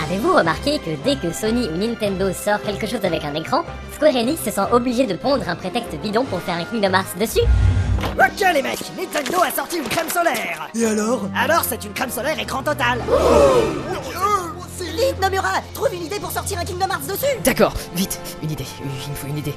Avez-vous remarqué que dès que Sony ou Nintendo sort quelque chose avec un écran, Square Enix se sent obligé de pondre un prétexte bidon pour faire un Kingdom Hearts dessus? Ok les mecs, Nintendo a sorti une crème solaire. Et alors? Alors c'est une crème solaire écran total. Vite Nomura, trouve une idée pour sortir un Kingdom Hearts dessus. D'accord, vite, une idée, il me faut une idée.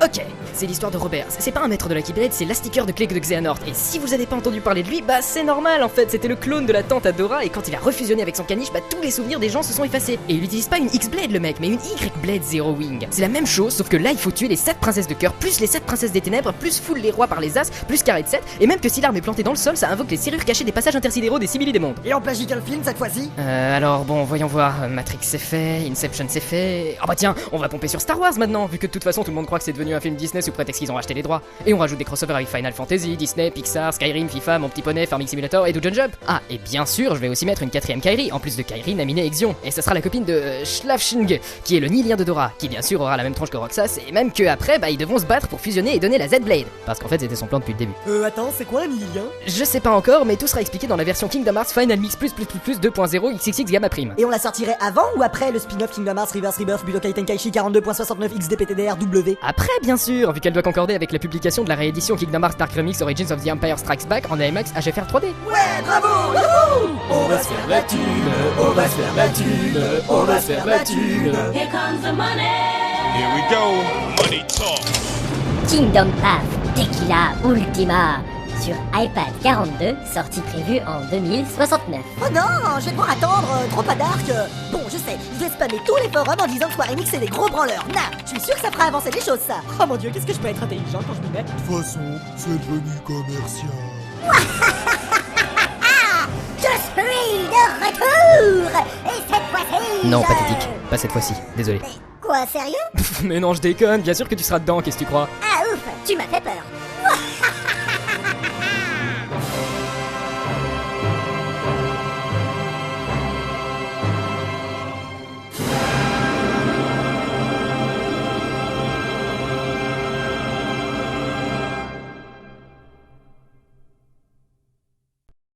Ok, c'est l'histoire de Robert, c'est pas un maître de la Keyblade, c'est l'astiqueur de clé de Xehanort. Et si vous avez pas entendu parler de lui, bah c'est normal en fait, c'était le clone de la tante Adora et quand il a refusionné avec son caniche, bah tous les souvenirs des gens se sont effacés. Et il utilise pas une X-Blade le mec, mais une Y-Blade Zero Wing. C'est la même chose, sauf que là il faut tuer les 7 princesses de cœur, plus les 7 princesses des ténèbres, plus foule les rois par les as, plus carré de 7, et même que si l'arme est plantée dans le sol, ça invoque les serrures cachées des passages intersidéraux des simili des mondes. Et on plagie quel film cette fois-ci? Alors bon, voyons voir, Matrix c'est fait, Inception c'est fait. Oh bah tiens, on va pomper sur Star Wars maintenant, vu que de toute façon tout le monde croit que c'est devenu un film Disney sous prétexte qu'ils ont racheté les droits. Et on rajoute des crossovers avec Final Fantasy, Disney, Pixar, Skyrim, FIFA, Mon Petit Poney, Farming Simulator et Dungeon Jump. Ah, et bien sûr, je vais aussi mettre une 4ème Kairi, en plus de Kairi, Naminé et Xion. Et ça sera la copine de Schlafsching, qui est le Nihilien de Dora, qui bien sûr aura la même tronche que Roxas, et même que après, bah ils devront se battre pour fusionner et donner la Z-Blade. Parce qu'en fait c'était son plan depuis le début. Attends, c'est quoi un Nihilien? Je sais pas encore, mais tout sera expliqué dans la version Kingdom Hearts Final Mix plus 2.0 XXX Gamma Prime. Et on la sortirait avant ou après le spin-off Kingdom Hearts Reverse Rebirth Budokai Tenkaichi 42.69 XDPTDR-W? Après, bien sûr, vu qu'elle doit concorder avec la publication de la réédition Kingdom Hearts Dark Remix Origins of the Empire Strikes Back en AMX HFR 3D. Ouais, bravo, youhou! On va se faire la thune, on va se faire la thune, on va se faire la thune. Here comes the money. Here we go, money talk. Kingdom Path Tequila Ultima sur iPad 42, sortie prévue en 2069. Oh non, je vais devoir attendre, trop pas dark. Bon, je sais, je vais spammer tous les forums en disant que Square Enix c'est des gros branleurs. Nah, je suis sûr que ça fera avancer les choses, ça. Oh mon dieu, qu'est-ce que je peux être intelligent quand je m'y mets. De toute façon, c'est devenu commercial. Je suis de retour. Et cette fois-ci... Non, pathétique, pas cette fois-ci, désolé. Quoi, sérieux? Mais non, je déconne, bien sûr que tu seras dedans, qu'est-ce que tu crois? Ah ouf, tu m'as fait peur.